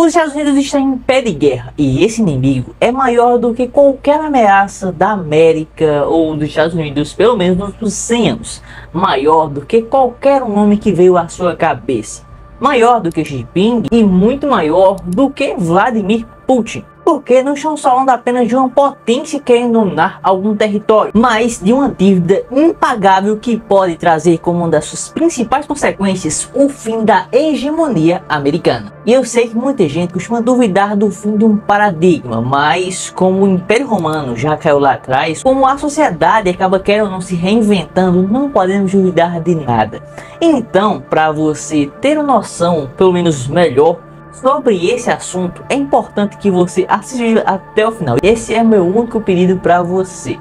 Os Estados Unidos estão em pé de guerra e esse inimigo é maior do que qualquer ameaça da América ou dos Estados Unidos, pelo menos nos últimos 100 anos. Maior do que qualquer nome que veio à sua cabeça. Maior do que Xi Jinping e muito maior do que Vladimir Putin. Porque não estamos falando apenas de uma potência querendo dominar algum território, mas de uma dívida impagável que pode trazer como uma das suas principais consequências o fim da hegemonia americana. E eu sei que muita gente costuma duvidar do fim de um paradigma, mas como o Império Romano já caiu lá atrás, como a sociedade acaba querendo ou não se reinventando, não podemos duvidar de nada. Então, para você ter uma noção, pelo menos melhor, sobre esse assunto, é importante que você assista até o final. Esse é meu único pedido para você.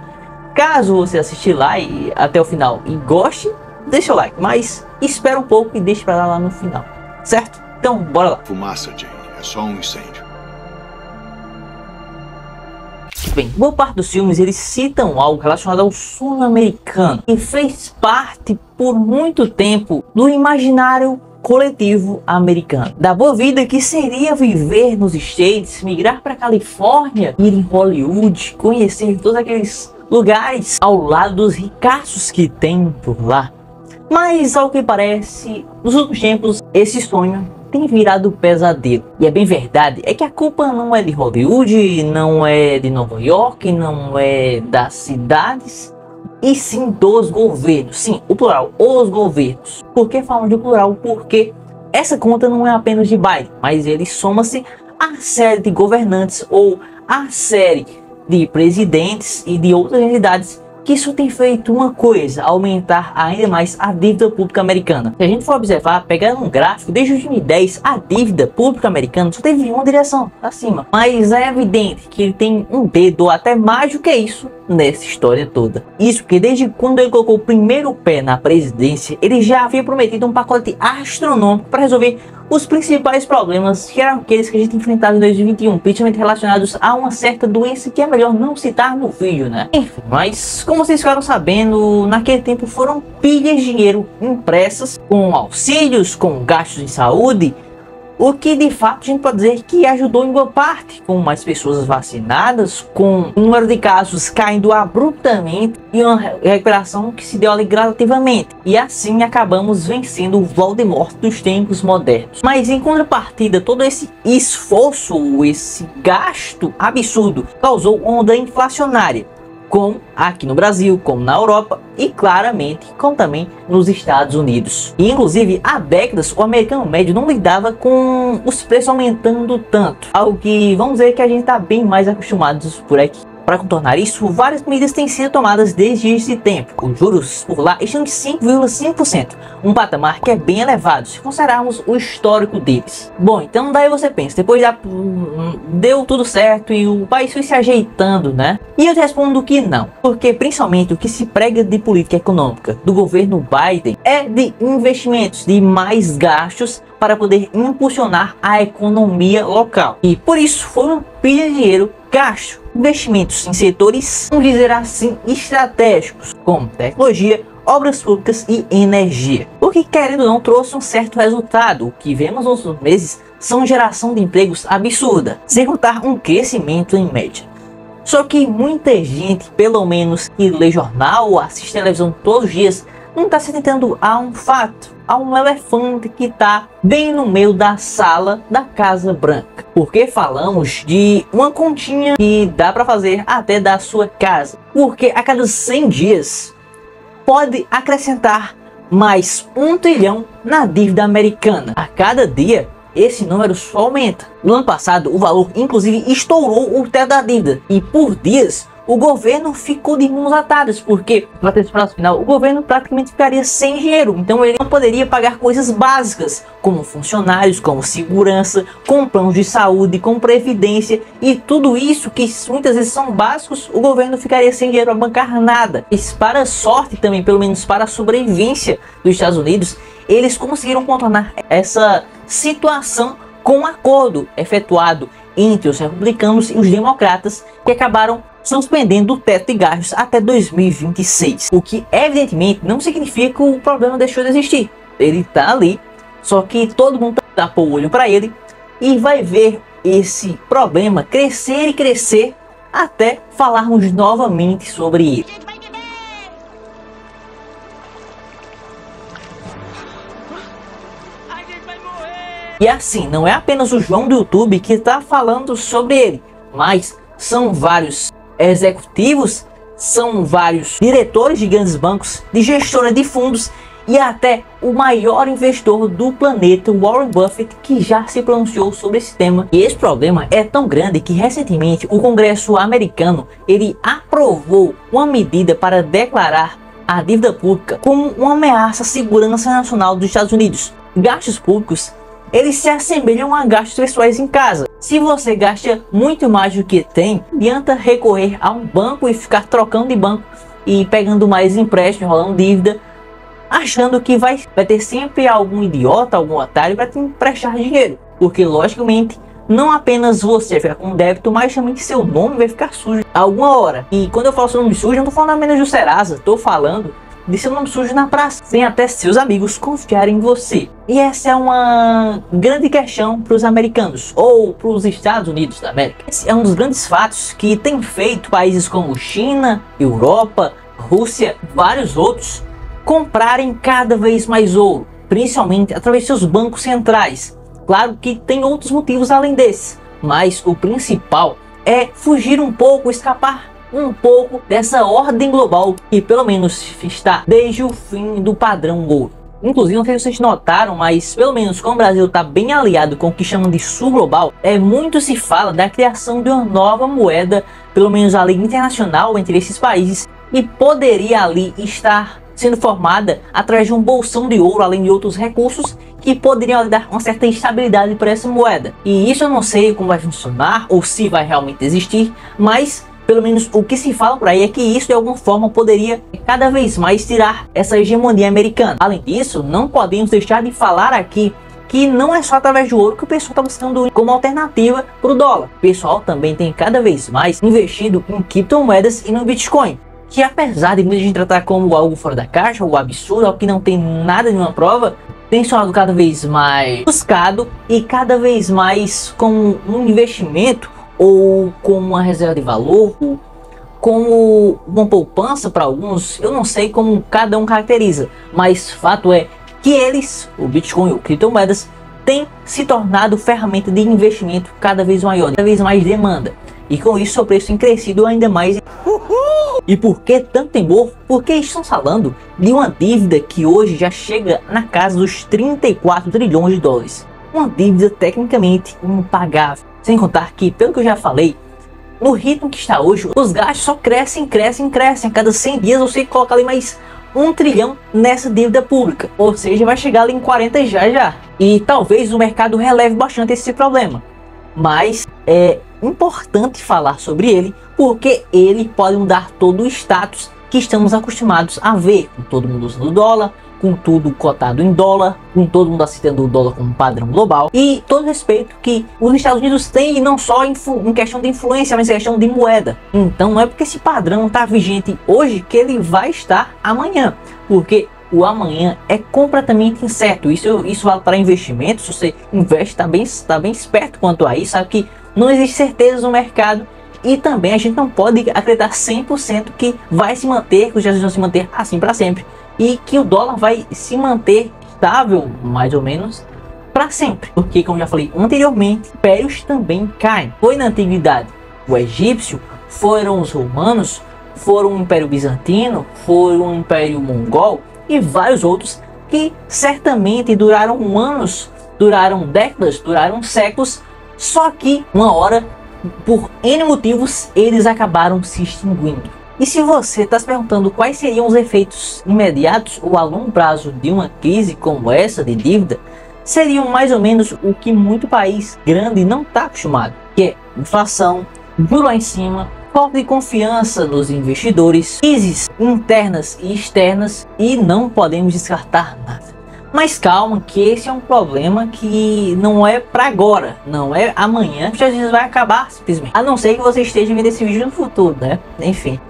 Caso você assistir lá e até o final e goste, deixa o like, mas espera um pouco e deixa para lá no final, certo? Então, bora lá. Fumaça, Jane, é só um incêndio. Bem, boa parte dos filmes eles citam algo relacionado ao sonho americano, que fez parte por muito tempo do imaginário coletivo americano, da boa vida que seria viver nos States, migrar para Califórnia, ir em Hollywood, conhecer todos aqueles lugares ao lado dos ricaços que tem por lá. Mas ao que parece, nos últimos tempos esse sonho tem virado pesadelo. E é bem verdade, é que a culpa não é de Hollywood, não é de Nova York, não é das cidades, e sim dos governos. Sim, o plural, os governos. Por que falamos de plural? Porque essa conta não é apenas de Biden, mas ele soma-se à série de governantes ou à série de presidentes e de outras entidades que isso tem feito uma coisa, aumentar ainda mais a dívida pública americana. Se a gente for observar, pegar um gráfico, desde 2010, a dívida pública americana só teve uma direção, acima. Mas é evidente que ele tem um dedo, ou até mais do que isso, nessa história toda. Isso porque desde quando ele colocou o primeiro pé na presidência, ele já havia prometido um pacote astronômico para resolver os principais problemas, que eram aqueles que a gente enfrentava em 2021, principalmente relacionados a uma certa doença que é melhor não citar no vídeo, né? Enfim, mas como vocês ficaram sabendo, naquele tempo foram pilhas de dinheiro impressas, com auxílios, com gastos em saúde, o que de fato a gente pode dizer que ajudou em boa parte, com mais pessoas vacinadas, com o número de casos caindo abruptamente e uma recuperação que se deu ali gradativamente. E assim acabamos vencendo o Voldemort dos tempos modernos. Mas em contrapartida, todo esse esforço, esse gasto absurdo, causou onda inflacionária, como aqui no Brasil, como na Europa e claramente como também nos Estados Unidos. E inclusive há décadas o americano médio não lidava com os preços aumentando tanto, algo que vamos dizer que a gente está bem mais acostumados por aqui. Para contornar isso, várias medidas têm sido tomadas desde esse tempo. Os juros por lá estão de 5,5%, um patamar que é bem elevado se considerarmos o histórico deles. Bom, então daí você pensa, depois deu tudo certo e o país foi se ajeitando, né? E eu te respondo que não, porque principalmente o que se prega de política econômica do governo Biden é de investimentos, de mais gastos para poder impulsionar a economia local. E por isso foram pilhas de dinheiro gasto, investimentos em setores, vamos dizer assim, estratégicos, como tecnologia, obras públicas e energia. O que, querendo ou não, trouxe um certo resultado. O que vemos nos últimos meses são geração de empregos absurda, sem contar um crescimento em média. Só que muita gente, pelo menos que lê jornal ou assiste televisão todos os dias, não está se atentando a um fato, a um elefante que está bem no meio da sala da Casa Branca. Porque falamos de uma continha que dá para fazer até da sua casa. Porque a cada 100 dias pode acrescentar mais 1 trilhão na dívida americana. A cada dia esse número só aumenta. No ano passado o valor inclusive estourou o teto da dívida. E por dias o governo ficou de mãos atadas, porque para ter esse prazo final, o governo praticamente ficaria sem dinheiro. Então ele não poderia pagar coisas básicas, como funcionários, como segurança, com planos de saúde, com previdência, e tudo isso que muitas vezes são básicos, o governo ficaria sem dinheiro a bancar nada. E para sorte também, pelo menos para a sobrevivência dos Estados Unidos, eles conseguiram contornar essa situação com um acordo efetuado entre os republicanos e os democratas, que acabaram suspendendo o teto de gastos até 2026. O que evidentemente não significa que o problema deixou de existir. Ele está ali, só que todo mundo tapou o olho para ele e vai ver esse problema crescer e crescer até falarmos novamente sobre ele. E assim, não é apenas o João do YouTube que está falando sobre ele, mas são vários executivos, são vários diretores de grandes bancos, de gestora de fundos e até o maior investidor do planeta, Warren Buffett, que já se pronunciou sobre esse tema. E esse problema é tão grande que recentemente o Congresso americano ele aprovou uma medida para declarar a dívida pública como uma ameaça à segurança nacional dos Estados Unidos. Gastos públicos eles se assemelham a gastos pessoais em casa. Se você gasta muito mais do que tem, adianta recorrer a um banco e ficar trocando de banco e pegando mais empréstimo, rolando dívida, achando que vai ter sempre algum idiota, algum otário para te emprestar dinheiro. Porque logicamente não apenas você vai ficar com débito, mas também seu nome vai ficar sujo alguma hora. E quando eu falo seu nome sujo, eu não estou falando apenas do Serasa, estou falando de seu nome sujo na praça, sem até seus amigos confiarem em você. E essa é uma grande questão para os americanos, ou para os Estados Unidos da América. Esse é um dos grandes fatos que tem feito países como China, Europa, Rússia, vários outros, comprarem cada vez mais ouro, principalmente através de seus bancos centrais. Claro que tem outros motivos além desse, mas o principal é fugir um pouco, escapar um pouco dessa ordem global que pelo menos está desde o fim do padrão ouro. Inclusive, não sei se vocês notaram, mas pelo menos como o Brasil está bem aliado com o que chamam de sul global, muito se fala da criação de uma nova moeda, pelo menos a lei internacional entre esses países, e poderia ali estar sendo formada através de um bolsão de ouro, além de outros recursos que poderiam dar uma certa estabilidade para essa moeda. E isso eu não sei como vai funcionar ou se vai realmente existir, mas pelo menos o que se fala por aí é que isso de alguma forma poderia cada vez mais tirar essa hegemonia americana. Além disso, não podemos deixar de falar aqui que não é só através do ouro que o pessoal está buscando como alternativa para o dólar. O pessoal também tem cada vez mais investido em criptomoedas e no Bitcoin, que apesar de muita gente tratar como algo fora da caixa, ou absurdo, algo que não tem nada de uma prova, tem se tornado cada vez mais buscado e cada vez mais como um investimento, ou como uma reserva de valor, ou como uma poupança para alguns. Eu não sei como cada um caracteriza, mas fato é que eles, o Bitcoin ou criptomoedas, tem se tornado ferramenta de investimento cada vez maior, cada vez mais demanda, e com isso seu preço tem crescido ainda mais. E por que tanto temor? Porque estamos falando de uma dívida que hoje já chega na casa dos 34 trilhões de dólares, uma dívida tecnicamente impagável. Sem contar que, pelo que eu já falei, no ritmo que está hoje, os gastos só crescem. A cada 100 dias você coloca ali mais 1 trilhão nessa dívida pública. Ou seja, vai chegar ali em 40 já. E talvez o mercado releve bastante esse problema. Mas é importante falar sobre ele, porque ele pode mudar todo o status que estamos acostumados a ver, com todo mundo usando dólar, com tudo cotado em dólar, com todo mundo aceitando o dólar como padrão global, e todo respeito que os Estados Unidos têm, e não só em questão de influência, mas em questão de moeda. Então não é porque esse padrão está vigente hoje que ele vai estar amanhã, porque o amanhã é completamente incerto. Isso vale para investimentos. Se você investe, tá bem esperto quanto a isso, sabe que não existe certeza no mercado. E também a gente não pode acreditar 100% que vai se manter, que os Estados Unidos vão se manter assim para sempre, e que o dólar vai se manter estável, mais ou menos, para sempre. Porque, como já falei anteriormente, impérios também caem. Foi na antiguidade o egípcio, foram os romanos, foram o Império Bizantino, foi o Império Mongol e vários outros que certamente duraram anos, duraram décadas, duraram séculos, só que uma hora, por N motivos, eles acabaram se extinguindo. E se você está se perguntando quais seriam os efeitos imediatos ou a longo prazo de uma crise como essa de dívida, seriam mais ou menos o que muito país grande não está acostumado, que é inflação, juro lá em cima, falta de confiança nos investidores, crises internas e externas, e não podemos descartar nada. Mas calma, que esse é um problema que não é para agora, não é amanhã que às vezes vai acabar simplesmente. A não ser que você esteja vendo esse vídeo no futuro, né? Enfim.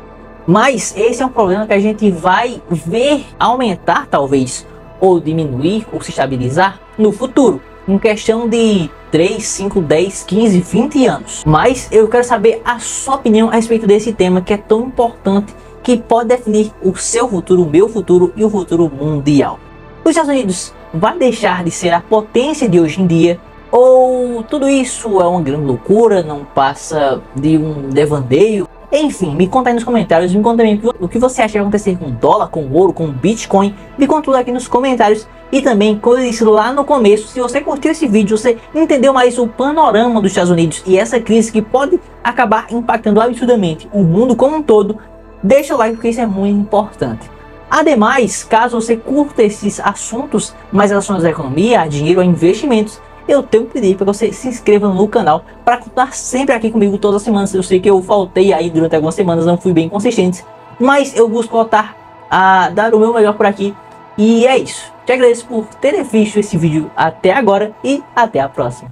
Mas esse é um problema que a gente vai ver aumentar talvez, ou diminuir, ou se estabilizar no futuro. Em questão de 3, 5, 10, 15, 20 anos. Mas eu quero saber a sua opinião a respeito desse tema que é tão importante, que pode definir o seu futuro, o meu futuro e o futuro mundial. Os Estados Unidos vai deixar de ser a potência de hoje em dia? Ou tudo isso é uma grande loucura, não passa de um devaneio? Enfim, me conta aí nos comentários, me conta também o que você acha que vai acontecer com dólar, com ouro, com Bitcoin. Me conta tudo aqui nos comentários. E também, como eu disse lá no começo, se você curtiu esse vídeo, você entendeu mais o panorama dos Estados Unidos e essa crise que pode acabar impactando absurdamente o mundo como um todo, deixa o like porque isso é muito importante. Ademais, caso você curta esses assuntos mais relacionados à economia, a dinheiro, a investimentos, eu tenho que pedir para você se inscreva no canal para continuar sempre aqui comigo todas as semanas. Eu sei que eu faltei aí durante algumas semanas, não fui bem consistente, mas eu busco voltar a dar o meu melhor por aqui. E é isso. Te agradeço por ter visto esse vídeo até agora e até a próxima.